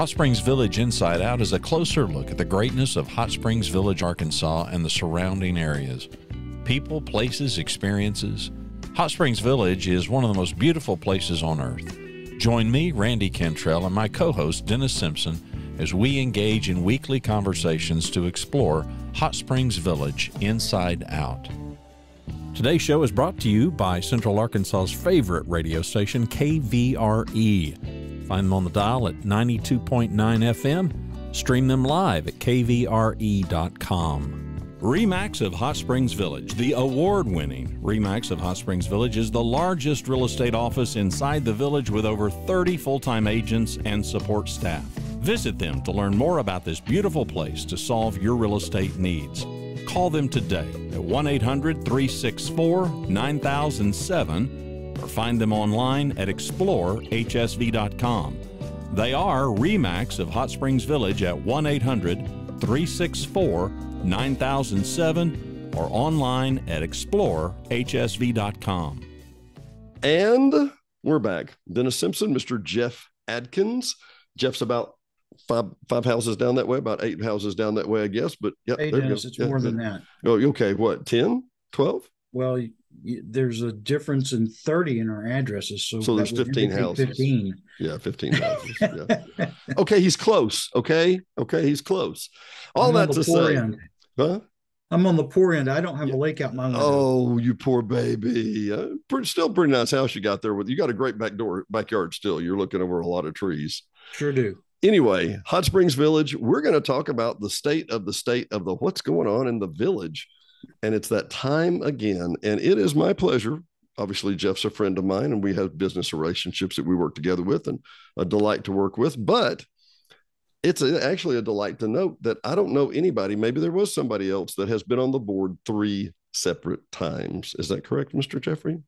Hot Springs Village Inside Out is a closer look at the greatness of Hot Springs Village, Arkansas, and the surrounding areas. People, places, experiences. Hot Springs Village is one of the most beautiful places on earth. Join me, Randy Cantrell, and my co-host, Dennis Simpson, as we engage in weekly conversations to explore Hot Springs Village Inside Out. Today's show is brought to you by Central Arkansas's favorite radio station, KVRE. Find them on the dial at 92.9 FM. Stream them live at kvre.com. RE/MAX of Hot Springs Village, the award-winning RE/MAX of Hot Springs Village, is the largest real estate office inside the village with over 30 full-time agents and support staff. Visit them to learn more about this beautiful place to solve your real estate needs. Call them today at 1-800-364-9007 or find them online at explorehsv.com. They are RE/MAX of Hot Springs Village at 1-800-364-9007 or online at explorehsv.com. And we're back. Dennis Simpson, Mr. Jeff Adkins. Jeff's about five houses down that way, about 8 houses down that way, I guess. But yeah, hey, Dennis, it's more than that. Oh, okay. What, 10, 12? Well, there's a difference in 30 in our addresses. So there's 15 houses. 15. Yeah, 15 houses. Yeah. Okay, he's close. Okay, he's close. All that to say. Huh? I'm on the poor end. I don't have a lake out my window. Oh, you poor baby. Still pretty nice house you got there. You got a great backyard still. You're looking over a lot of trees. Sure do. Anyway, Hot Springs Village, we're going to talk about the state of the what's going on in the village. And it's that time again. And it is my pleasure. Obviously, Jeff's a friend of mine, and we have business relationships that we work together with, and a delight to work with. But it's actually a delight to note that I don't know anybody, maybe there was somebody else that has been on the board 3 separate times. Is that correct, Mr. Jeffrey?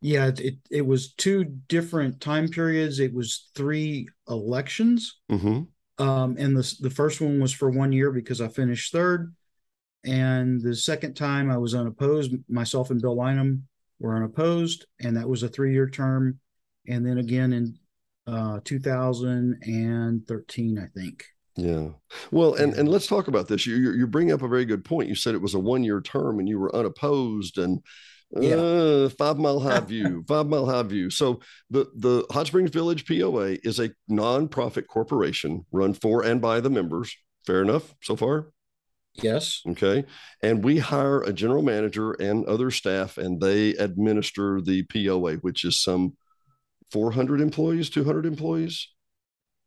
Yeah, it was 2 different time periods. It was 3 elections. Mm-hmm. And the first one was for 1 year because I finished 3rd. And the second time I was unopposed. Myself and Bill Lynham were unopposed, and that was a 3-year term. And then again in 2013, I think. Yeah. Well, and let's talk about this. You bring up a very good point. You said it was a 1-year term and you were unopposed, and 5 Mile High View, 5 Mile High View. So the Hot Springs Village POA is a nonprofit corporation run for and by the members. Fair enough so far? Yes. Okay. And we hire a general manager and other staff, and they administer the POA, which is some 400 employees, 200 employees.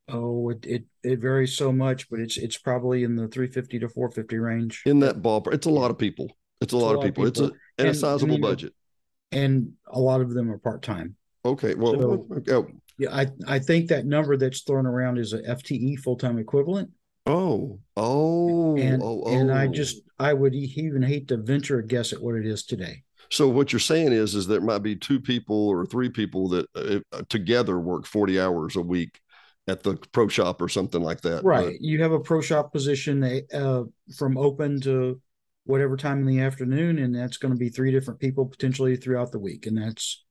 Oh, it varies so much, but it's probably in the 350 to 450 range. In that ballpark. It's a lot of people. It's a lot of people. It's a sizable budget. And a lot of them are part-time. Okay. Well, yeah, I think that number that's thrown around is a FTE, full-time equivalent. And I would even hate to venture a guess at what it is today. So what you're saying is there might be 2 people or 3 people that together work 40 hours a week at the pro shop or something like that. Right. You have a pro shop position from open to whatever time in the afternoon, and that's going to be 3 different people potentially throughout the week. And that's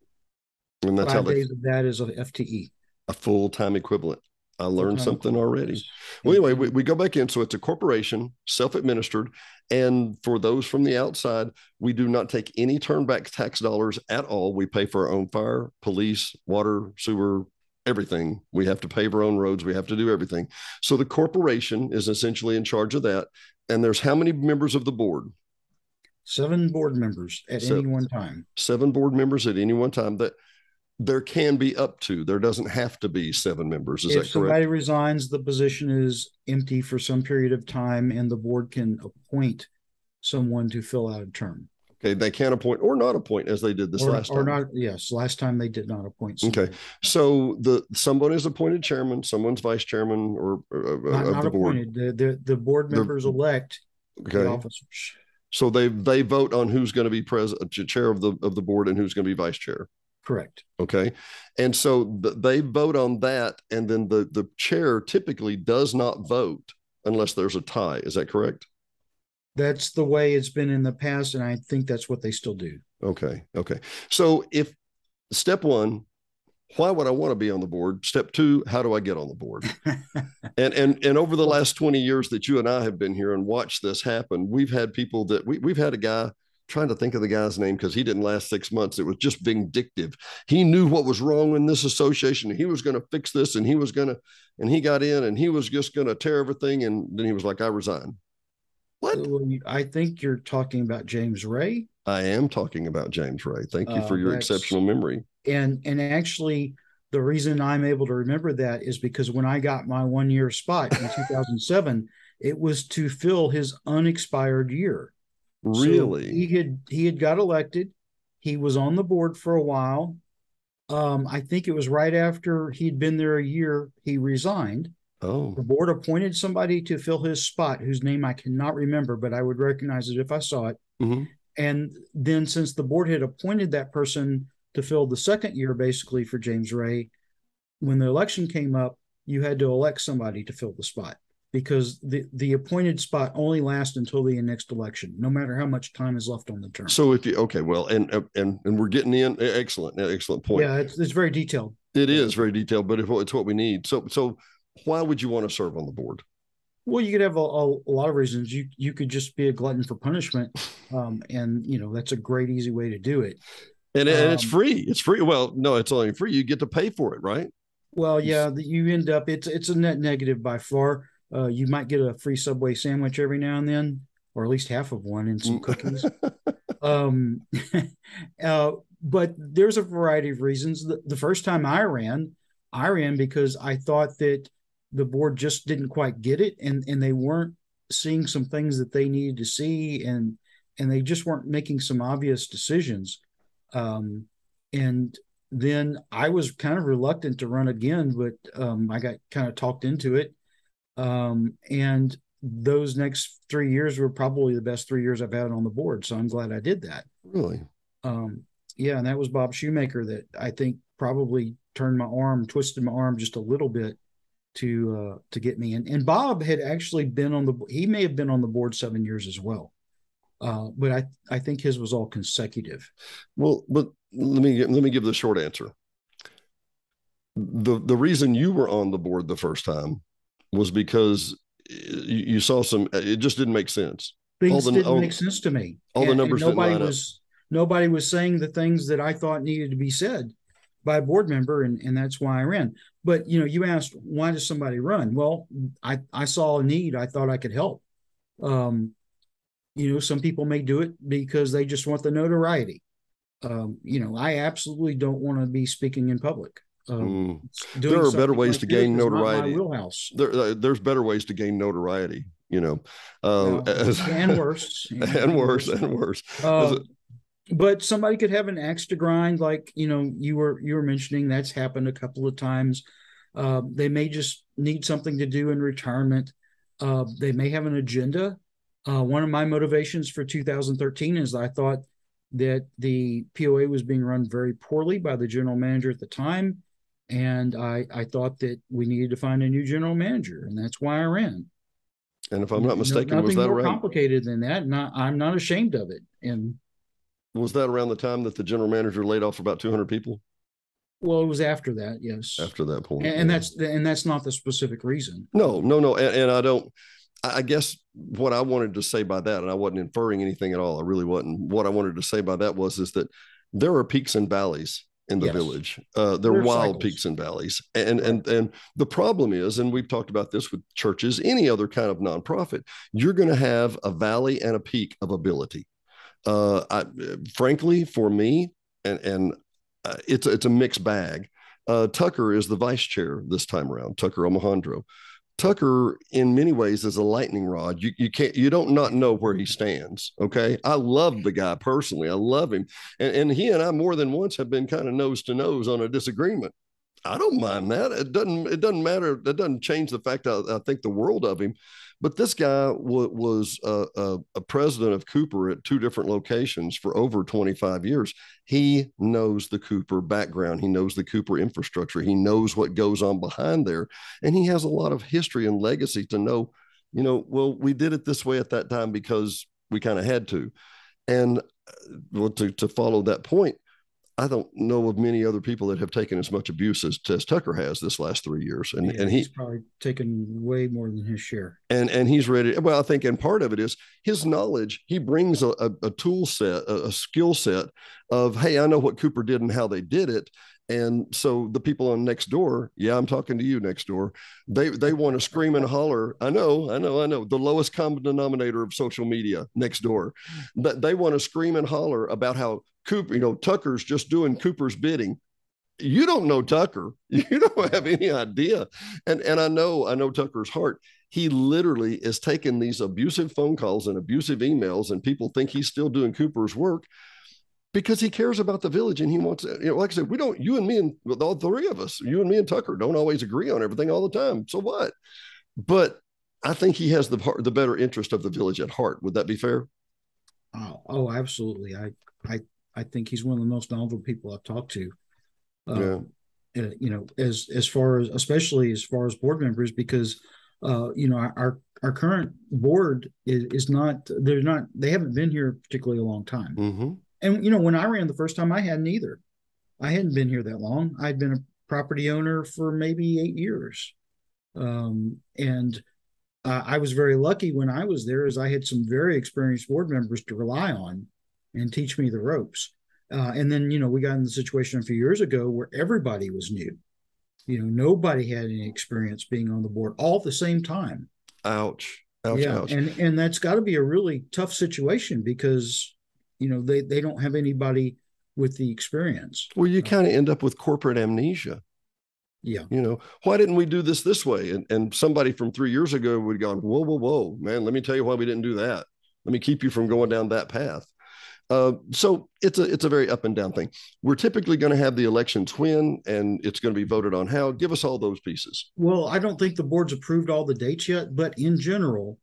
5 days of that is a FTE. A full-time equivalent. I learned something already. Well, anyway, we go back in. So it's a corporation, self-administered. And for those from the outside, we do not take any turnback tax dollars at all. We pay for our own fire, police, water, sewer, everything. We have to pave our own roads. We have to do everything. So the corporation is essentially in charge of that. And there's how many members of the board? 7 board members at any one time. 7 board members at any one time. That there can be up to. There doesn't have to be 7 members. Is that correct? If somebody resigns, the position is empty for some period of time, and the board can appoint someone to fill out a term. Okay, they can appoint or not appoint, as they did this last time. Or not, yes. Last time they did not appoint someone. Okay, so someone is appointed chairman, someone's vice chairman, or not the board. Appointed. The board members elect the officers. So they vote on who's going to be chair of the board and who's going to be vice chair. Correct. Okay. And so they vote on that. And then the chair typically does not vote unless there's a tie. Is that correct? That's the way it's been in the past. And I think that's what they still do. Okay. Okay. So if step 1, Why would I want to be on the board? Step two, how do I get on the board? And over the last 20 years that you and I have been here and watched this happen, we've had people that we've had a guy, trying to think of the guy's name because he didn't last 6 months. It was just vindictive. He knew what was wrong in this association. He was going to fix this, and he got in and he was just going to tear everything. And then he was like, I resign. What? I think you're talking about James Ray. I am talking about James Ray. Thank you for your exceptional memory. And actually, the reason I'm able to remember that is because when I got my 1 year spot in 2007, it was to fill his unexpired year. Really? So he had got elected. He was on the board for a while. I think it was right after he'd been there a year, he resigned. Oh. The board appointed somebody to fill his spot, whose name I cannot remember, but I would recognize it if I saw it. Mm-hmm. And then since the board had appointed that person to fill the second year, basically for James Ray, when the election came up, you had to elect somebody to fill the spot, because the appointed spot only lasts until the next election, no matter how much time is left on the term. So if you, okay, well, and we're getting in, excellent point. Yeah, it's very detailed. It is very detailed, but it's what we need. So why would you want to serve on the board? Well, you could have a lot of reasons. You could just be a glutton for punishment, and that's a great easy way to do it. And it's free. It's free. Well, no, it's only free. You get to pay for it, right? Well, yeah, you end up, it's a net negative by far. You might get a free Subway sandwich every now and then, or at least half of one, and some cookies. But there's a variety of reasons. The first time I ran because I thought that the board just didn't quite get it, and they weren't seeing some things that they needed to see, and they just weren't making some obvious decisions. And then I was kind of reluctant to run again, but I got kind of talked into it. And those next 3 years were probably the best 3 years I've had on the board. So I'm glad I did that. Really? Yeah. And that was Bob Shoemaker that I think probably twisted my arm just a little bit to get me in. And Bob had actually he may have been on the board 7 years as well. But I think his was all consecutive. Well, but let me give the short answer. The reason you were on the board the first time was because you saw it just didn't make sense. Things didn't make sense to me. The numbers didn't line up. Nobody was saying the things that I thought needed to be said by a board member, and that's why I ran. But you asked, why does somebody run? Well, I saw a need. I thought I could help. Some people may do it because they just want the notoriety. I absolutely don't want to be speaking in public. There are better ways to gain notoriety. My wheelhouse. There's better ways to gain notoriety, and worse. and worse. But somebody could have an axe to grind, like you were mentioning. That's happened a couple of times. They may just need something to do in retirement. They may have an agenda. One of my motivations for 2013 is I thought that the POA was being run very poorly by the general manager at the time. And I thought that we needed to find a new general manager, and that's why I ran. And if I'm not mistaken, was that nothing more around? Complicated than that? I'm not ashamed of it. And was that around the time that the general manager laid off about 200 people? Well, it was after that, yes. After that point, and that's not the specific reason. No, and I don't. I guess what I wanted to say by that, and I wasn't inferring anything at all. I really wasn't. What I wanted to say by that is that there are peaks and valleys in the village. There are wild cycles. Peaks and valleys. And the problem is, and we've talked about this with churches, any other kind of nonprofit, you're going to have a valley and a peak of ability. Frankly, for me, and it's a mixed bag. Tucker is the vice chair this time around, Tucker Alejandro. Tucker, in many ways, is a lightning rod. You don't not know where he stands. Okay. I love the guy personally. I love him. And he and I more than once have been kind of nose to nose on a disagreement. I don't mind that. It doesn't matter. That doesn't change the fact I think the world of him. But this guy was a president of Cooper at two different locations for over 25 years. He knows the Cooper background. He knows the Cooper infrastructure. He knows what goes on behind there. And he has a lot of history and legacy to know, well, we did it this way at that time because we kind of had to. And to follow that point, I don't know of many other people that have taken as much abuse as Tucker has this last 3 years. And he's probably taken way more than his share. And he's ready. Well, I think, and part of it is his knowledge. He brings a tool set, a skill set of, hey, I know what Cooper did and how they did it. And so the people on next door, yeah, I'm talking to you next door. They want to scream and holler. I know. The lowest common denominator of social media next door. But they want to scream and holler about how Cooper, Tucker's just doing Cooper's bidding. You don't know Tucker. You don't have any idea. And I know Tucker's heart. He literally is taking these abusive phone calls and abusive emails, and people think he's still doing Cooper's work because he cares about the village and he wants, like I said, we don't, you and me and all three of us, you and me and Tucker don't always agree on everything all the time. So what? But I think he has the better interest of the village at heart. Would that be fair? Oh, absolutely. I think he's one of the most knowledgeable people I've talked to. As far as, especially as far as board members, because our current board is not, they haven't been here particularly a long time. Mm-hmm. And when I ran the first time, I hadn't either. I hadn't been here that long. I'd been a property owner for maybe 8 years. And I was very lucky when I was there, as I had some very experienced board members to rely on and teach me the ropes. And then, we got in the situation a few years ago where everybody was new. Nobody had any experience being on the board all at the same time. Ouch. Ouch. And that's got to be a really tough situation because, they don't have anybody with the experience. Well, you kind of end up with corporate amnesia. Yeah. Why didn't we do this way? And somebody from 3 years ago would have gone, whoa, man, let me tell you why we didn't do that. Let me keep you from going down that path. So it's a very up and down thing. We're typically going to have the elections when, and it's going to be voted on how. Give us all those pieces. Well, I don't think the board's approved all the dates yet, but in general,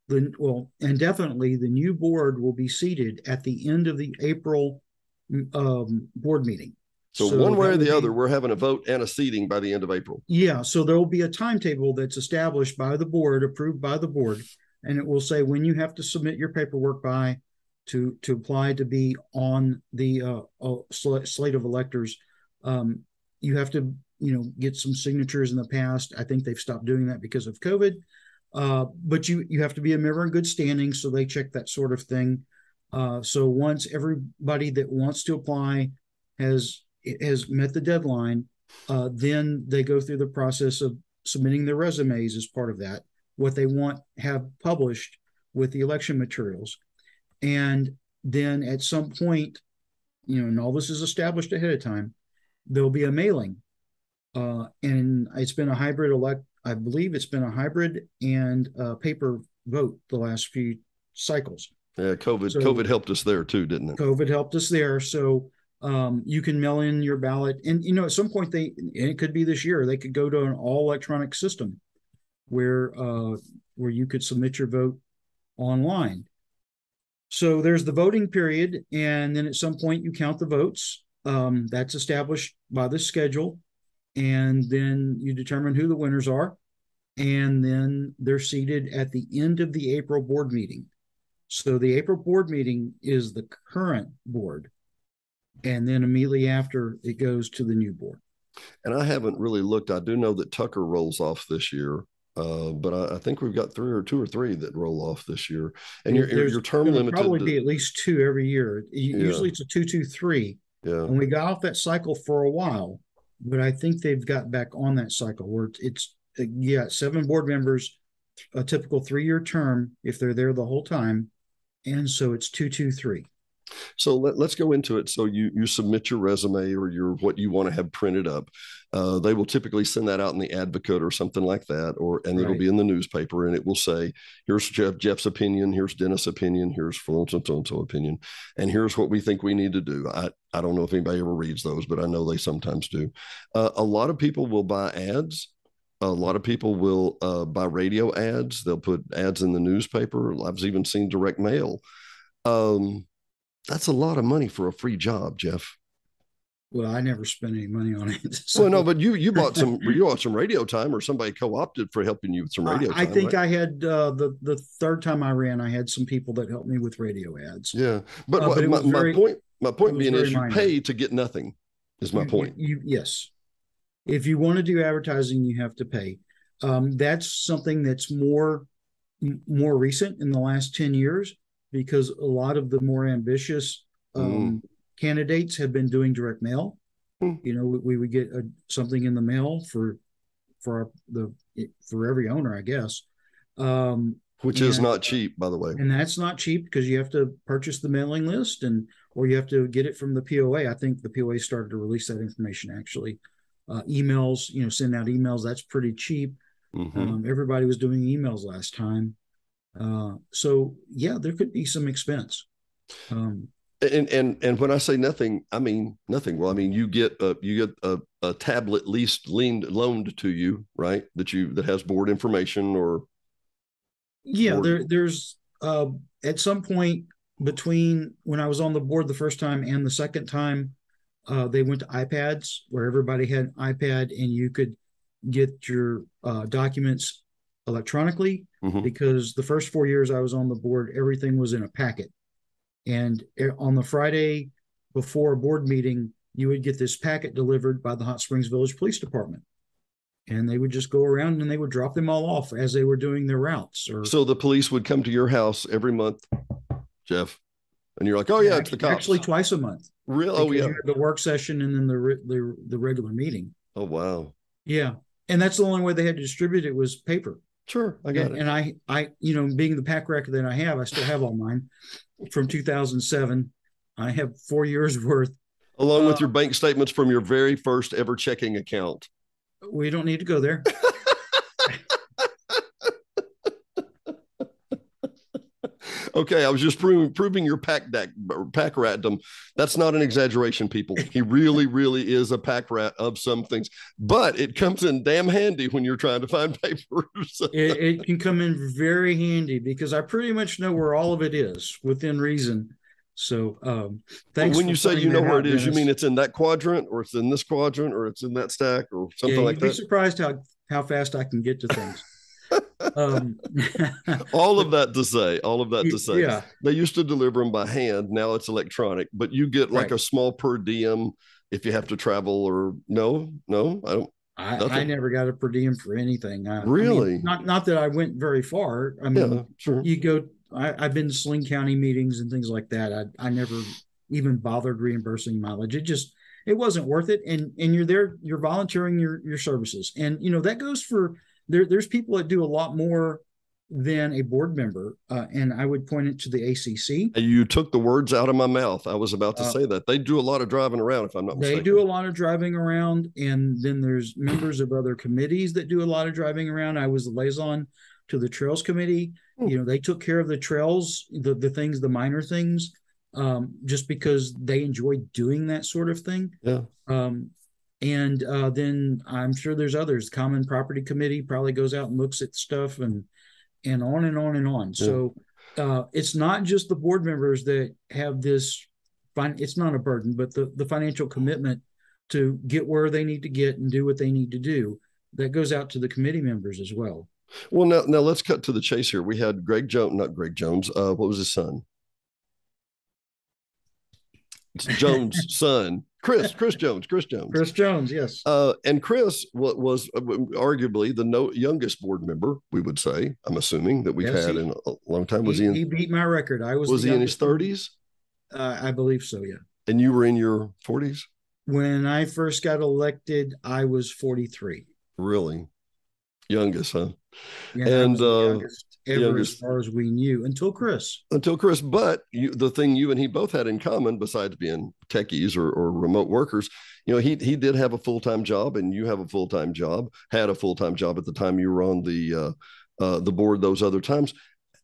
and definitely the new board will be seated at the end of the April board meeting. So one way or the other, we're having a vote and a seating by the end of April. Yeah. So there will be a timetable that's established by the board, approved by the board, and it will say when you have to submit your paperwork by to apply to be on the slate of electors. You have to, get some signatures in the past. I think they've stopped doing that because of COVID. But you have to be a member in good standing, so they check that sort of thing. So once everybody that wants to apply has met the deadline, then they go through the process of submitting their resumes as part of that, what they want have published with the election materials. And then at some point, and all this is established ahead of time, there'll be a mailing. And it's been a hybrid I believe it's been a hybrid and paper vote the last few cycles. Yeah, COVID helped us there too, didn't it? COVID helped us there. So you can mail in your ballot. And, at some point and it could be this year, they could go to an all electronic system where you could submit your vote online. So there's the voting period. And then at some point you count the votes. That's established by the schedule. And then you determine who the winners are. And then they're seated at the end of the April board meeting. So the April board meeting is the current board. And then immediately after, it goes to the new board. And I haven't really looked. I do know that Tucker rolls off this year. But I think we've got two or three that roll off this year. And your term limited. Probably be at least two every year. Usually it's a 2-2-3. Yeah. And we got off that cycle for a while, but I think they've got back on that cycle where it's 7 board members, a typical 3-year term if they're there the whole time. And so it's 2-2-3. So let's go into it. So you submit your resume or what you want to have printed up. They will typically send that out in the Advocate or something like that, and it'll be in the newspaper, and it will say, here's Jeff's opinion, here's Dennis' opinion, here's so opinion, and here's what we think we need to do. I don't know if anybody ever reads those, but I know they sometimes do. A lot of people will buy ads. A lot of people will buy radio ads. They'll put ads in the newspaper. I've even seen direct mail. That's a lot of money for a free job, Jeff. Well, I never spent any money on it. So. Well, no, but you bought some radio time, or somebody co-opted for helping you with some radio time. I think right? I had the third time I ran, I had some people that helped me with radio ads. Yeah, but my My point being is you minor. pay to get nothing, is my point. Yes. If you want to do advertising, you have to pay. That's something that's more recent in the last 10 years, because a lot of the more ambitious candidates have been doing direct mail. You know, we would get something in the mail for every owner, I guess. Which is not cheap, by the way. And that's not cheap, because you have to purchase the mailing list, or you have to get it from the POA. I think the POA started to release that information, actually. Emails, send out emails. That's pretty cheap. Everybody was doing emails last time. So yeah, there could be some expense. And when I say nothing, I mean nothing. Well, I mean, you get a tablet loaned to you, right? That has board information, or there's at some point between when I was on the board the first time and the second time, they went to iPads, where everybody had an iPad and you could get your documents electronically, because the first 4 years I was on the board, everything was in a packet. And on the Friday before a board meeting, you would get this packet delivered by the Hot Springs Village Police Department. And they would just go around and they would drop them all off as they were doing their routes. So the police would come to your house every month, Jeff, and you're like, oh yeah, it's the cops. Actually, twice a month. Really? Oh yeah. The work session and then the regular meeting. Oh wow. Yeah, and that's the only way they had to distribute it, was paper. Sure, I got it. And I, being the pack record that I still have all mine from 2007. I have 4 years worth, along with your bank statements from your very first ever checking account. We don't need to go there. Okay, I was just proving your pack ratdom. That's not an exaggeration, people. He really, really is a pack rat of some things, but it comes in damn handy when you're trying to find papers. It can come in very handy, because I pretty much know where all of it is within reason. So thanks. When you say you know where it is, you mean it's in that quadrant, or it's in this quadrant, or it's in that stack, or something like that? You'd be surprised how fast I can get to things. all of that to say, yeah, they used to deliver them by hand. Now it's electronic, but you get like a small per diem if you have to travel. Or no, I never got a per diem for anything. Really? Not that I went very far. I mean, yeah, sure. You go. I've been to Sling County meetings and things like that. I never even bothered reimbursing mileage. It wasn't worth it. And you're there, you're volunteering your services, and that goes for. There's people that do a lot more than a board member, and I would point it to the ACC. You took the words out of my mouth. I was about to say that. They do a lot of driving around, if I'm not mistaken. They do a lot of driving around, and then there's members of other committees that do a lot of driving around. I was the liaison to the Trails Committee. They took care of the trails, the things, the minor things, just because they enjoy doing that sort of thing. Yeah. And then I'm sure there's others. Common Property Committee probably goes out and looks at stuff, and on and on and on. Yeah. So it's not just the board members that have this. It's not a burden, but the financial commitment to get where they need to get and do what they need to do, that goes out to the committee members as well. Well, now let's cut to the chase here. We had not Greg Jones. What was his son? It's Jones' son. Chris Jones. Chris Jones, yes. And Chris was arguably the youngest board member, we would say, I'm assuming, that we've had in a long time. He beat my record. Was he in his 30s? I believe so, yeah. And you were in your 40s? When I first got elected, I was 43. Really? Youngest, huh? Yeah, and youngest as far as we knew, until Chris. But the thing you and he both had in common, besides being techies or remote workers, he did have a full-time job, and you have a full-time job, had a full-time job at the time you were on the board those other times.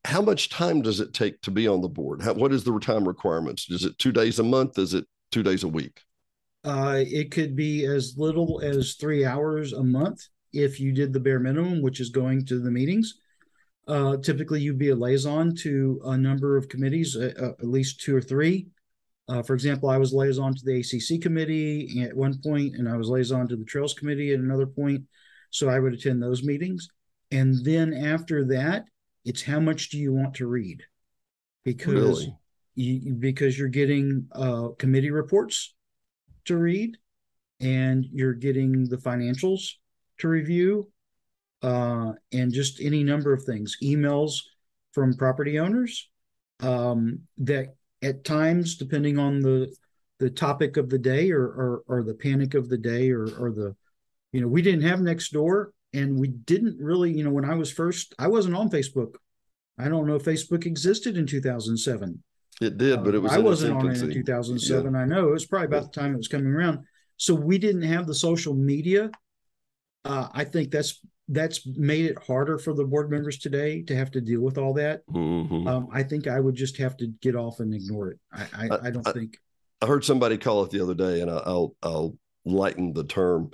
How much time does it take to be on the board? What is the time requirements? Is it 2 days a month? Is it 2 days a week? It could be as little as 3 hours a month if you did the bare minimum, which is going to the meetings. Typically, you'd be a liaison to a number of committees, at least 2 or 3. For example, I was liaison to the ACC committee at one point, and I was liaison to the Trails Committee at another point. So I would attend those meetings. And then after that, it's how much do you want to read? Because because you're getting committee reports to read, and you're getting the financials to review, and just any number of things, emails from property owners, that at times, depending on the topic of the day, or the panic of the day, or the, we didn't have Nextdoor, and we didn't really, when I wasn't on Facebook. I don't know if Facebook existed in 2007. It did, but it was I in its wasn't on it in infancy. 2007. Yeah. I know it was probably about the time it was coming around. So we didn't have the social media. I think that's made it harder for the board members today to have to deal with all that. I think I would just have to get off and ignore it. I don't think. I heard somebody call it the other day, and I'll lighten the term,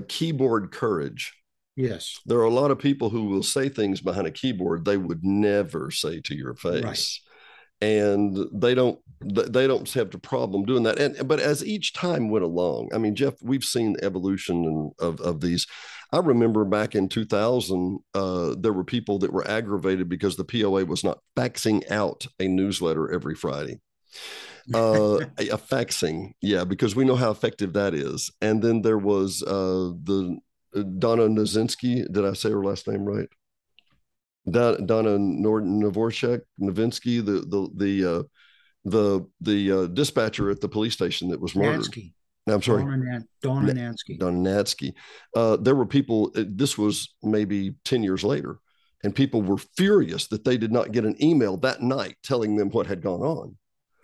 keyboard courage. Yes. There are a lot of people who will say things behind a keyboard they would never say to your face. Right. And they don't have the problem doing that. But as each time went along, I mean, Jeff, we've seen the evolution of these. I remember back in 2000, there were people that were aggravated because the POA was not faxing out a newsletter every Friday. A faxing, yeah, because we know how effective that is. And then there was the Donna Novinsky. Did I say her last name right? Donna Novorchek, Novinsky, the dispatcher at the police station that was murdered. Nansky. I'm sorry, Donna Nansky. Donna Nansky. There were people. This was maybe 10 years later, and people were furious that they did not get an email that night telling them what had gone on.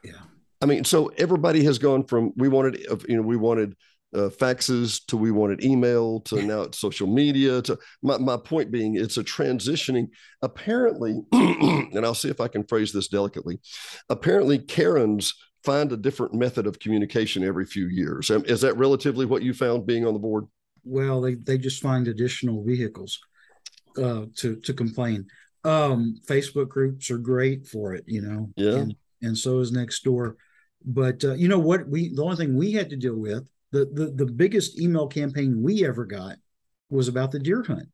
Yeah. I mean, so everybody has gone from we wanted faxes to we wanted email to now it's social media. To my point being, it's a transitioning. Apparently, and I'll see if I can phrase this delicately. Apparently, Karens find a different method of communication every few years. Is that relatively what you found being on the board? Well, they just find additional vehicles to complain. Facebook groups are great for it, Yeah. And so is Nextdoor. But you know what? The only thing we had to deal with, the biggest email campaign we ever got was about the deer hunt.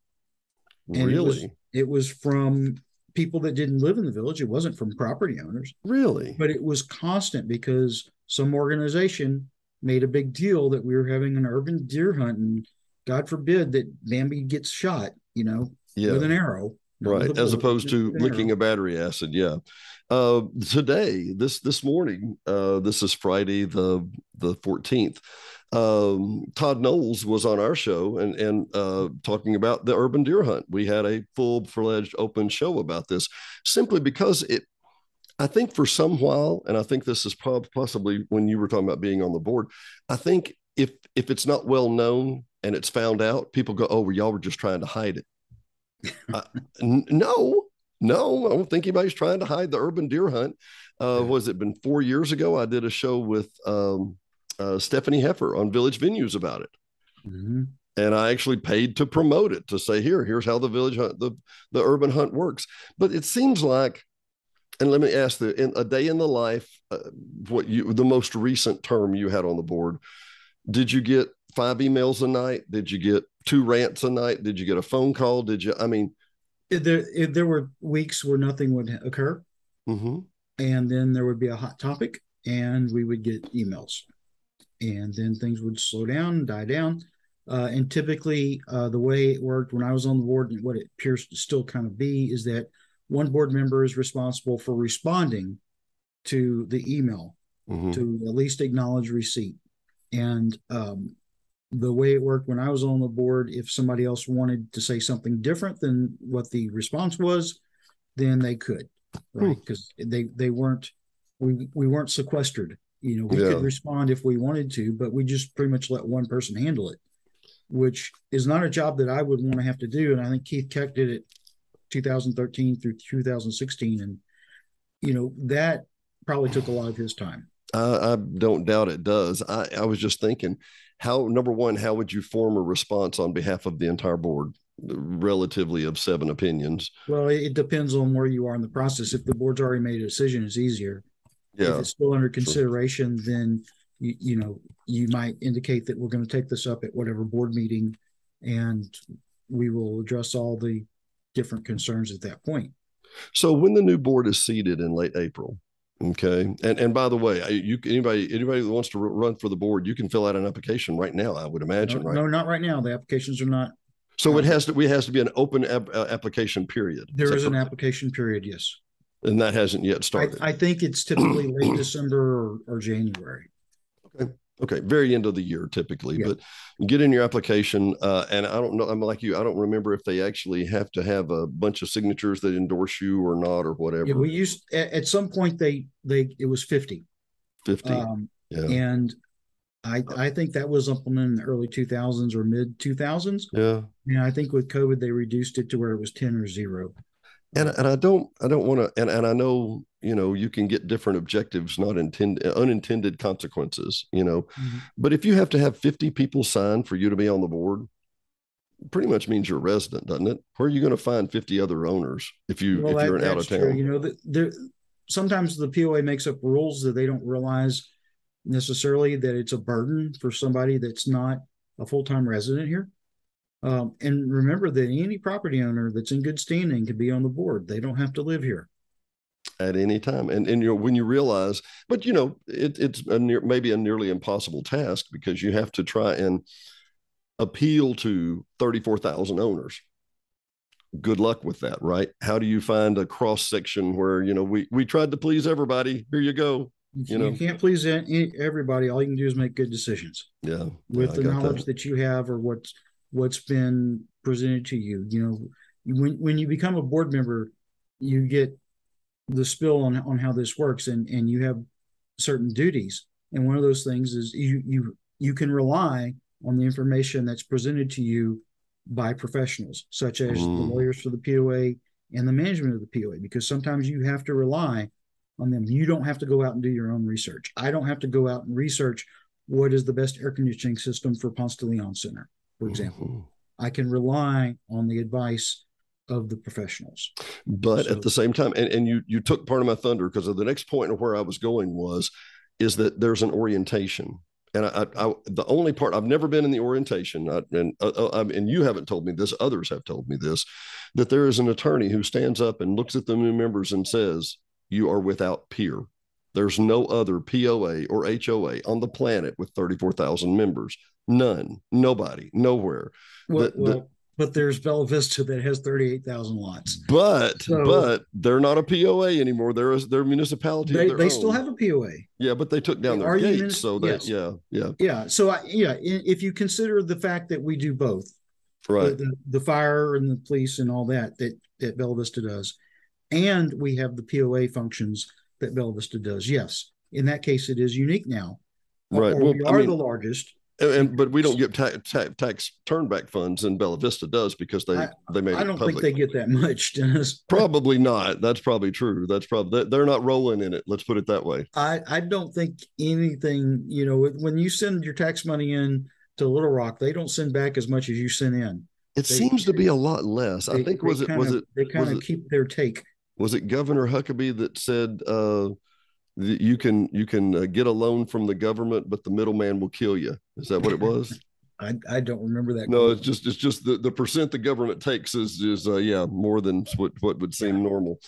And really? It was from people that didn't live in the village. It wasn't from property owners. Really? But it was constant because some organization made a big deal that we were having an urban deer hunt, and God forbid that Bambi gets shot, with an arrow. Right. As opposed to licking a battery acid. Yeah. Today, this morning, this is Friday, the 14th. Todd Knowles was on our show and talking about the urban deer hunt. We had a full-fledged open show about this simply because I think for some while, and I think this is possibly when you were talking about being on the board, I think if it's not well known and it's found out, people go, oh, well, y'all were just trying to hide it. No, I don't think anybody's trying to hide the urban deer hunt. Was it been 4 years ago? I did a show with Stephanie Heffer on Village Venues about it. Mm-hmm. And I actually paid to promote it, to say, here's how the village hunt, the urban hunt works. But it seems like, and let me ask a day in the life, the most recent term you had on the board, did you get 5 emails a night? Did you get 2 rants a night? Did you get a phone call? There were weeks where nothing would occur. Mm-hmm. And then there would be a hot topic and we would get emails, and then things would slow down, die down. And typically the way it worked when I was on the board, and what it appears to still kind of be, is that one board member is responsible for responding to the email, mm-hmm. to at least acknowledge receipt. And the way it worked when I was on the board, if somebody else wanted to say something different than what the response was, then they could, right? Because we weren't sequestered. We could respond if we wanted to, but we just pretty much let one person handle it, which is not a job that I would want to have to do. And I think Keith Keck did it 2013 through 2016. And, that probably took a lot of his time. I don't doubt it does. I was just thinking, number one, how would you form a response on behalf of the entire board, relatively of 7 opinions? Well, it depends on where you are in the process. If the board's already made a decision, it's easier. Yeah. If it's still under consideration, then you might indicate that we're going to take this up at whatever board meeting, and we will address all the different concerns at that point. So when the new board is seated in late April, Okay. And by the way, anybody that wants to run for the board, you can fill out an application right now, I would No, imagine, right? no, not right now. The applications are not So out yet. it has to be an open application period. Is There that is an correct? application period, yes. And that hasn't yet I, started. I think it's typically late December or January. Okay. Okay. Very end of the year typically, Yeah. but you get in your application, and I don't know. I'm like you. I don't remember if they actually have to have a bunch of signatures that endorse you or not or Yeah, whatever. we used at some point it was 50. 50. Um, Yeah. and I think that was implemented in the early 2000s or mid 2000s. Yeah. And I think with COVID they reduced it to where it was 10 or 0. And I don't want to, and I know, you can get different objectives, not unintended consequences, Mhm. but if you have to have 50 people sign for you to be on the board, pretty much means you're a resident, doesn't it? Where are you going to find 50 other owners Well, if you're an out that's of true. town? Sometimes the POA makes up rules that they don't realize necessarily that it's a burden for somebody that's not a full-time resident here. And remember that any property owner that's in good standing can be on the board. They don't have to live here. At any time. And when you realize, but it's maybe a nearly impossible task because you have to try and appeal to 34,000 owners. Good luck with that, right? How do you find a cross section where, we tried to please everybody. Here you go. You can't please everybody. All you can do is make good decisions Yeah. with I the got knowledge that. that you have or what's been presented to you. When you become a board member, you get the spill on how this works, and you have certain duties. And one of those things is you can rely on the information that's presented to you by professionals, such as the Mm. lawyers for the POA and the management of the POA, because sometimes you have to rely on them. You don't have to go out and do your own research. I don't have to go out and research what is the best air conditioning system for Ponce de Leon Center, for example. Mm-hmm. I can rely on the advice of the professionals. But at So the same time, and you took part of my thunder because of the next point of where I was going is that there's an orientation. And the only part I've never been in the orientation, and you haven't told me this, others have told me this, that there is an attorney who stands up and looks at the new members and says, "You are without peer. There's no other POA or HOA on the planet with 34,000 members. None, nobody, nowhere." well, That well but there's Bella Vista that has 38,000 lots. So but they're not a POA anymore. They're a municipality of their they still own. have a POA. Yeah, but they took down They their are gates, unit. so they Yes. yeah. Yeah. So if you consider the fact that we do both, Right. the fire and the police and all that Bella Vista does, and we have the POA functions that Bella Vista does. Yes, in that case, it is unique now, Right. or Well, we I are mean, the largest. but we don't get tax turnback funds, and Bella Vista does because I they made I it don't think public. they get that much, Dennis. Probably not. That's probably true. That's probably they're not rolling in it. Let's put it that way. I don't think anything. When you send your tax money in to Little Rock, they don't send back as much as you send in. It They seems to be a lot less. I think they kind of keep their take. was it Governor Huckabee that said you can get a loan from the government, but the middleman will kill you. Is that what it was? I don't remember that. No, quote. it's just the percent the government takes is yeah, more than what would seem normal.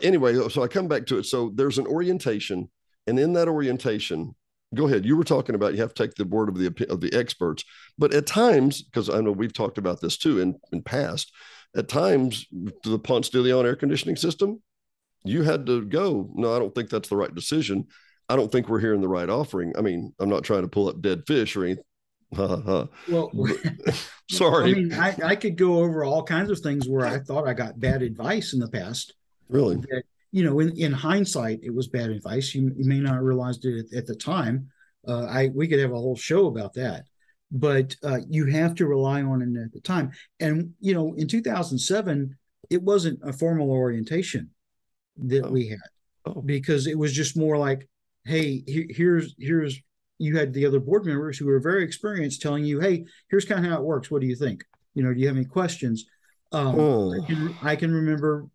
Anyway, so I come back to it. So there's an orientation, and in that orientation, go ahead. You were talking about you have to take the board of the experts, but at times, because I know we've talked about this too in past, at times the Ponce de Leon air conditioning system, you had to go, no, I don't think that's the right decision. I don't think we're hearing the right offering. I mean, I'm not trying to pull up dead fish or anything. Well, Sorry. I mean, I could go over all kinds of things where I thought I got bad advice in the past. Really? That, in hindsight, it was bad advice. You may not have realized it at the time. We could have a whole show about that, but you have to rely on it at the time. And in 2007, it wasn't a formal orientation that we had because it was just more like, hey, here's you had the other board members who were very experienced telling you, hey, here's kind of how it works. What do you think? Do you have any questions? I can remember,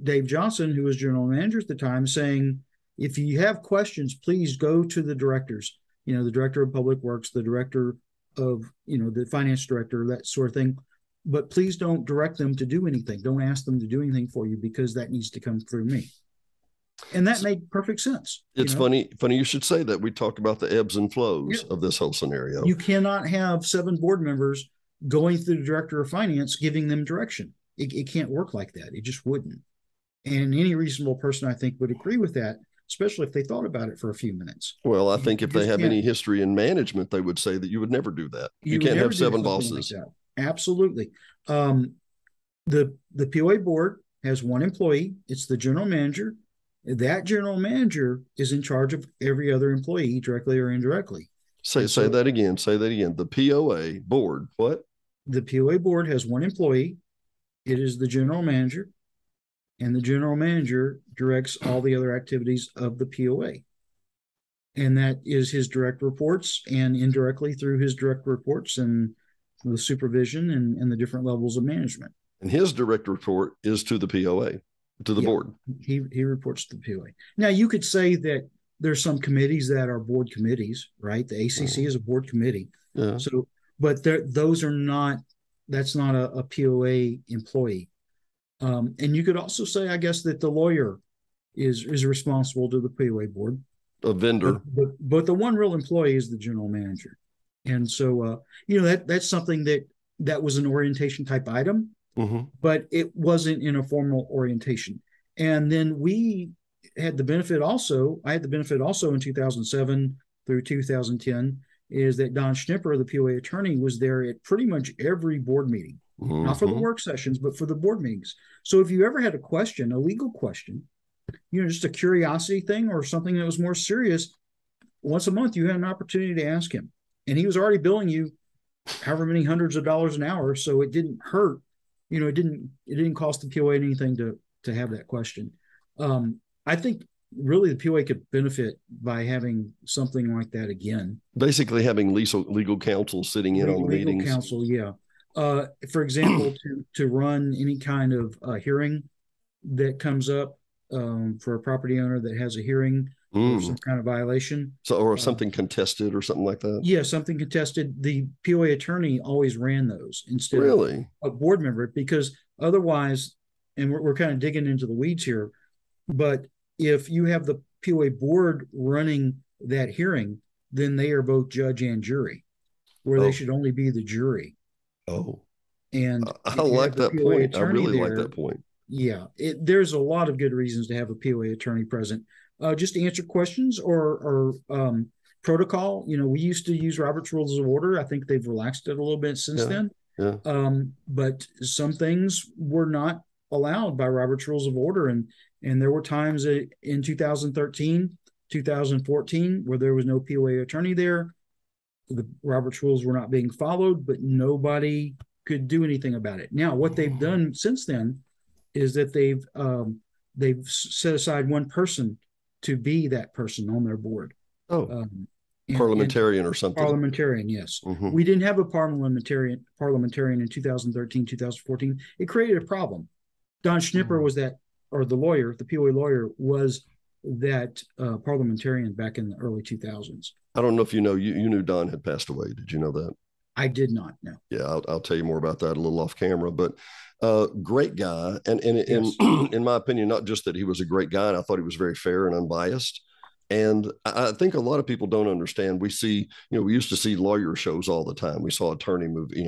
Dave Johnson, who was general manager at the time, saying, if you have questions, please go to the directors, the director of public works, the director of, the finance director, that sort of thing. But please don't direct them to do anything. Don't ask them to do anything for you because that needs to come through me. And that made perfect sense. It's funny you should say that. We talked about the ebbs and flows of this whole scenario. You cannot have 7 board members going through the director of finance, giving them direction. It can't work like that. It just wouldn't. And any reasonable person, I think, would agree with that, especially if they thought about it for a few minutes. Well, I think if they have any history in management, they would say that you would never do that. You can't have 7 bosses. Like absolutely. The POA board has 1 employee. It's the general manager. That general manager is in charge of every other employee, directly or indirectly. Say that again. Say that again. The POA board, what? The POA board has 1 employee. It is the general manager, and the general manager directs all the other activities of the POA. And that is his direct reports, and indirectly through his direct reports and the supervision and the different levels of management. And his direct report is to the POA, to the board. He reports to the POA. Now, you could say that there's some committees that are board committees, right? The ACC is a board committee. Yeah. So, but those are not, that's not a POA employee. And you could also say, I guess, that the lawyer is responsible to the POA board. A vendor. But the one real employee is the general manager. And so, that's something that was an orientation type item, but it wasn't in a formal orientation. And then I had the benefit also in 2007 through 2010 is that Don Schnipper, the POA attorney, was there at pretty much every board meeting, not for the work sessions, but for the board meetings. So if you ever had a legal question, just a curiosity thing or something that was more serious, once a month you had an opportunity to ask him. And he was already billing you however many hundreds of dollars an hour, so it didn't hurt. It didn't cost the POA anything to have that question. I think really the POA could benefit by having something like that again. Basically having legal counsel sitting in on the meetings. Legal counsel, yeah. For example, to run any kind of hearing that comes up for a property owner that has a hearing or some kind of violation. Or something contested or something like that. Yeah, something contested. The POA attorney always ran those instead of a board member, because otherwise, and we're kind of digging into the weeds here, but if you have the POA board running that hearing, then they are both judge and jury, where they should only be the jury. And I like that point. I really like that point. Yeah, there's a lot of good reasons to have a POA attorney present, just to answer questions or protocol. We used to use Robert's Rules of Order. I think they've relaxed it a little bit since then. Yeah. But some things were not allowed by Robert's Rules of Order, and there were times in 2013, 2014 where there was no POA attorney there. The Robert's Rules were not being followed, but nobody could do anything about it. Now, what they've done since then is that they've set aside one person to be that person on their board. Parliamentarian or something. Parliamentarian, yes. We didn't have a parliamentarian in 2013, 2014. It created a problem. Don Schnipper was that, or the lawyer, the POA lawyer, was that parliamentarian back in the early 2000s. I don't know if you knew Don had passed away. Did you know that? I did not know. Yeah, I'll tell you more about that a little off camera, but great guy. And Yes. in my opinion, not just that he was a great guy, and I thought he was very fair and unbiased. And I think a lot of people don't understand. We used to see lawyer shows all the time. We saw attorney movie,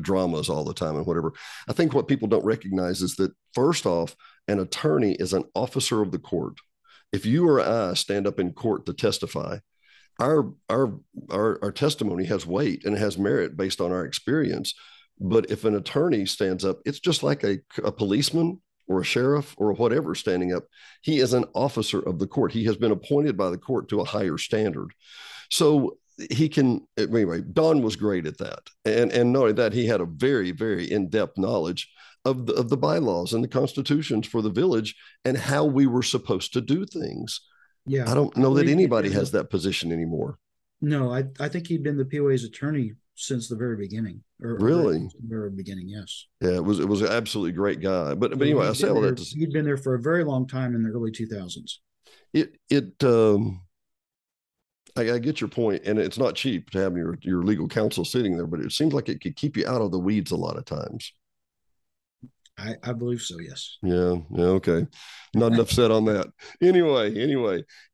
dramas all the time and whatever. I think what people don't recognize is that, first off, an attorney is an officer of the court. If you or I stand up in court to testify, our testimony has weight and it has merit based on our experience. But if an attorney stands up, it's just like a policeman or a sheriff or whatever standing up. He is an officer of the court. He has been appointed by the court to a higher standard. So anyway, Don was great at that. And not only that, he had a very, very in-depth knowledge of the bylaws and the constitutions for the village and how we were supposed to do things. Yeah. I don't know that anybody has that position anymore. No, I think he'd been the POA's attorney since the very beginning. Really? The very beginning, yes. Yeah, it was an absolutely great guy. But anyway, I say all that. He'd been there for a very long time in the early 2000s. I get your point, and it's not cheap to have your legal counsel sitting there, but it seems like it could keep you out of the weeds a lot of times. I believe so. Yes. Yeah. Okay. Not enough said on that. Anyway,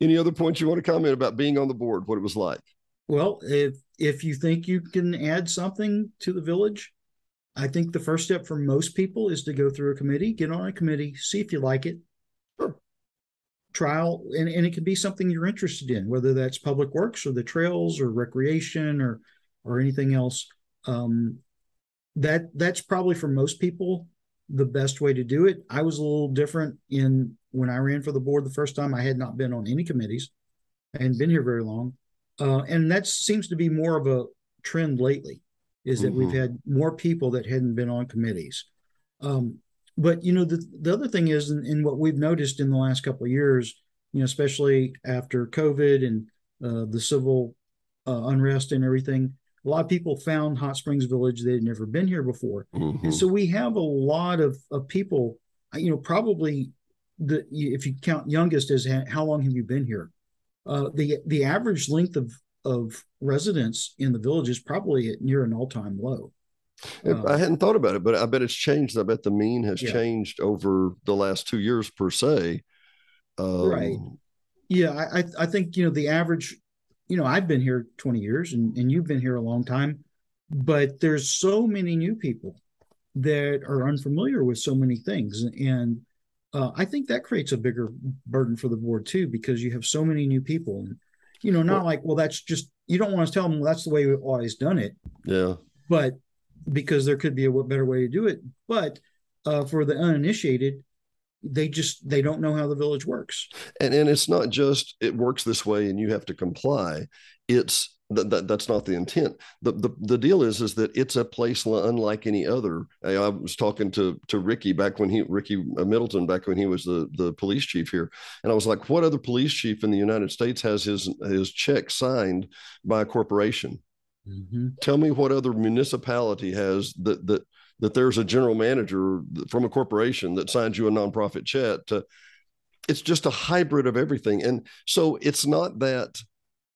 any other points you want to comment about being on the board, what it was like? Well, if you think you can add something to the village, I think the first step for most people is to go through a committee, get on a committee, see if you like it, Sure. trial, and it can be something you're interested in, whether that's public works or the trails or recreation or anything else. That's probably for most people the best way to do it. I was a little different in when I ran for the board the first time. I had not been on any committees. I hadn't been here very long. And that seems to be more of a trend lately, is that we've had more people that hadn't been on committees. But the other thing is, in what we've noticed in the last couple of years, especially after COVID and the civil unrest and everything, a lot of people found Hot Springs Village. They had never been here before. And so we have a lot of people, probably if you count youngest as how long have you been here? The average length of residence in the village is probably at near an all-time low. I hadn't thought about it, but I bet it's changed. I bet the mean has changed over the last 2 years per se. Right. Yeah, I think the average. I've been here 20 years, and you've been here a long time, but there's so many new people that are unfamiliar with so many things, and I think that creates a bigger burden for the board too, because you have so many new people, and not like, well, that's just, you don't want to tell them, well, that's the way we've always done it. Yeah. But because there could be a better way to do it. But for the uninitiated, they don't know how the village works. And it's not just it works this way and you have to comply. It's that's not the intent. The deal is that it's a place unlike any other. I was talking to Ricky Middleton back when he was the police chief here, and I was like, what other police chief in the United States has his check signed by a corporation? Tell me what other municipality has that there's a general manager from a corporation that signs you a nonprofit check. It's just a hybrid of everything. And so it's not that,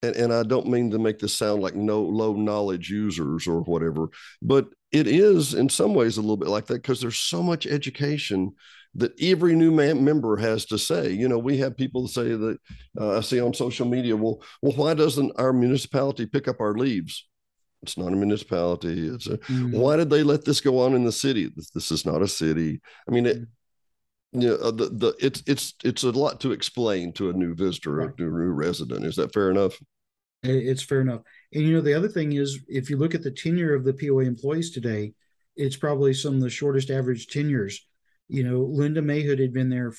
and I don't mean to make this sound like low knowledge users or whatever, but it is in some ways a little bit like that, because there's so much education that every new member has to say. We have people say that I see on social media, well, why doesn't our municipality pick up our leaves? It's not a municipality. Why did they let this go on in the city? This is not a city. I mean, it's a lot to explain to a new visitor, right, a new resident. Is that fair enough? It's fair enough. And the other thing is, if you look at the tenure of the POA employees today, it's probably some of the shortest average tenures. Linda Mayhood had been there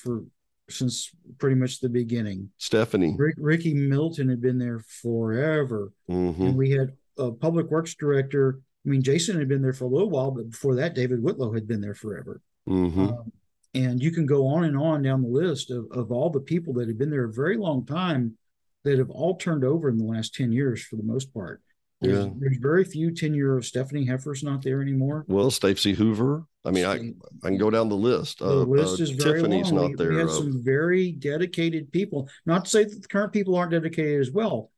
since pretty much the beginning. Stephanie, Ricky Middleton had been there forever, and we had a public works director. I mean, Jason had been there for a little while, but before that, David Whitlow had been there forever. And you can go on and on down the list of all the people that have been there a very long time that have all turned over in the last 10 years for the most part. There's very few tenure of Stephanie Heffer's not there anymore. Well, Stacey Hoover. I mean, I can go down the list. The list is very Tiffany's long. not there. We have some very dedicated people. Not to say that the current people aren't dedicated as well,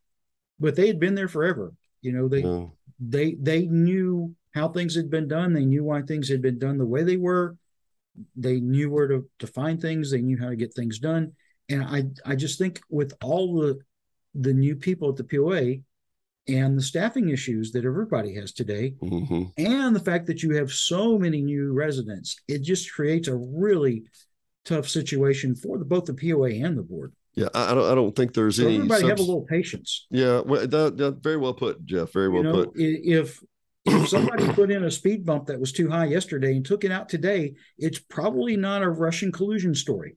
but they had been there forever. They knew how things had been done. They knew why things had been done the way they were. They knew where to find things. They knew how to get things done. And I just think with all the new people at the POA and the staffing issues that everybody has today, and the fact that you have so many new residents, it just creates a really tough situation for both the POA and the board. Yeah, I don't think there's any. Everybody have a little patience. Yeah, well, that very well put, Jeff. Very well put. If somebody put in a speed bump that was too high yesterday and took it out today, it's probably not a Russian collusion story.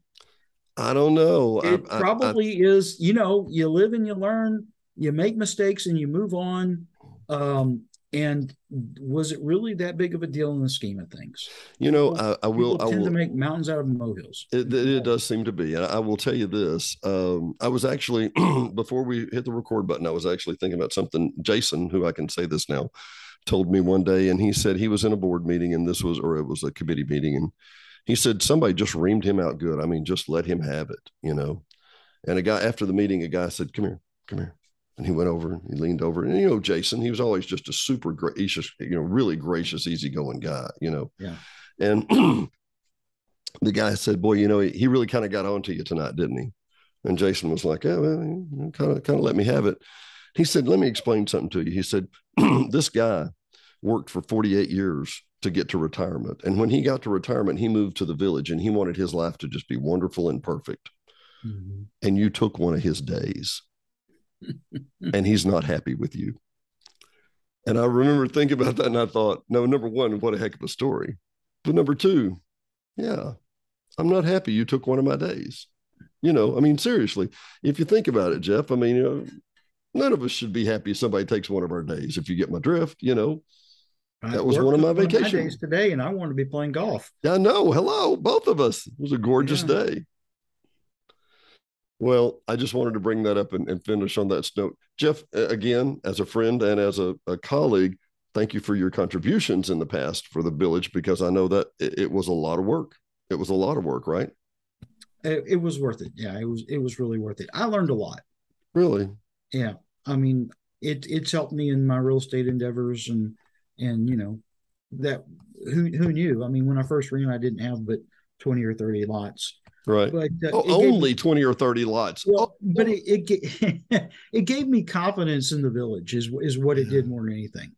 I don't know. It probably is. You live and you learn. You make mistakes and you move on. And was it really that big of a deal in the scheme of things? I will tend to make mountains out of molehills. It does seem to be. And I will tell you this. I was actually, before we hit the record button, I was actually thinking about something. Jason, who I can say this now, told me one day, and he said he was in a board meeting, and it was a committee meeting, and he said somebody just reamed him out good. I mean, just let him have it, And after the meeting, a guy said, come here. And he went over and he leaned over. And, Jason, he was always just a super gracious, really gracious, easygoing guy, Yeah. And the guy said, boy, you know, he really kind of got on to you tonight, didn't he? And Jason was like, yeah, well, kind of let me have it. He said, let me explain something to you. He said, this guy worked for 48 years to get to retirement. And when he got to retirement, he moved to the village and he wanted his life to just be wonderful and perfect. Mm-hmm. And you took one of his days and he's not happy with you. And I remember thinking about that and I thought, no, number one, what a heck of a story. But number two, yeah, I'm not happy you took one of my days. You know, I mean, seriously, if you think about it, Jeff, I mean, you know, none of us should be happy if somebody takes one of our days. If you get my drift, you know, that was one of my vacations today, and I want to be playing golf. I know. Hello, both of us. It was a gorgeous day. Well, I just wanted to bring that up and finish on that note. Jeff, again, as a friend and as a colleague, thank you for your contributions in the past for the village, because I know that it was a lot of work. It was a lot of work, right? It was worth it. Yeah, it was really worth it. I learned a lot. Really? Yeah. I mean, it's helped me in my real estate endeavors and you know, that who knew? I mean, when I first ran, I didn't have but 20 or 30 lots. Right. But only 20 or 30 lots. Well, but it gave me confidence in the village is what it did more than anything.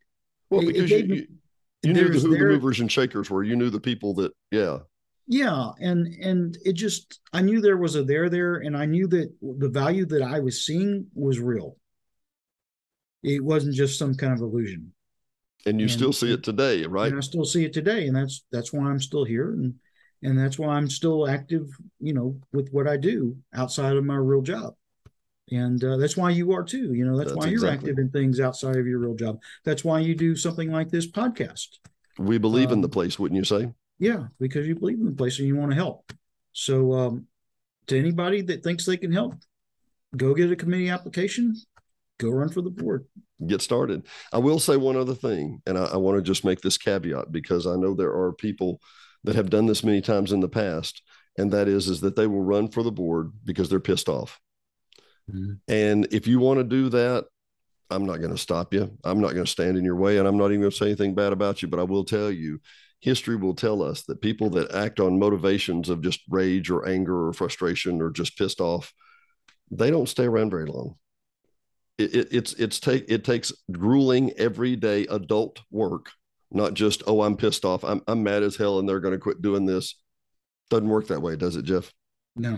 Well, because you knew who the movers and shakers were. You knew the people that, yeah. Yeah. And it just, I knew there was a there, and I knew that the value that I was seeing was real. It wasn't just some kind of illusion. And you still see it today, right? And I still see it today. And that's why I'm still here. And that's why I'm still active, you know, with what I do outside of my real job. And that's why you are too. You know, that's why you're active in things outside of your real job. That's why you do something like this podcast. We believe in the place, wouldn't you say? Yeah, because you believe in the place and you want to help. So to anybody that thinks they can help, go get a committee application, go run for the board. Get started. I will say one other thing, and I want to just make this caveat because I know there are people that have done this many times in the past, and that is that they will run for the board because they're pissed off. Mm-hmm. And if you want to do that, I'm not going to stop you. I'm not going to stand in your way, and I'm not even going to say anything bad about you, but I will tell you, history will tell us that people that act on motivations of just rage or anger or frustration or just pissed off, they don't stay around very long. It takes grueling, everyday adult work, not just, oh, I'm pissed off, I'm mad as hell, and they're going to quit doing this. Doesn't work that way, does it, Jeff? No,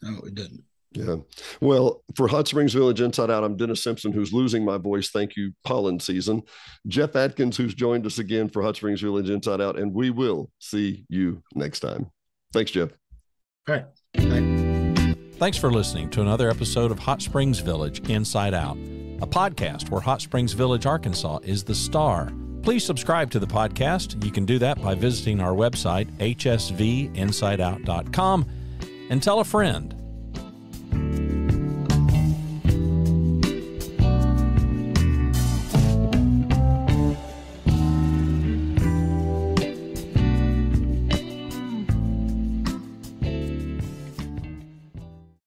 it doesn't. Yeah. Well, for Hot Springs Village Inside Out, I'm Dennis Simpson, who's losing my voice. Thank you, pollen season. Jeff Atkins, who's joined us again for Hot Springs Village Inside Out, and we will see you next time. Thanks, Jeff. All right. Bye. Thanks for listening to another episode of Hot Springs Village Inside Out, a podcast where Hot Springs Village, Arkansas is the star. Please subscribe to the podcast. You can do that by visiting our website, hsvinsideout.com, and tell a friend.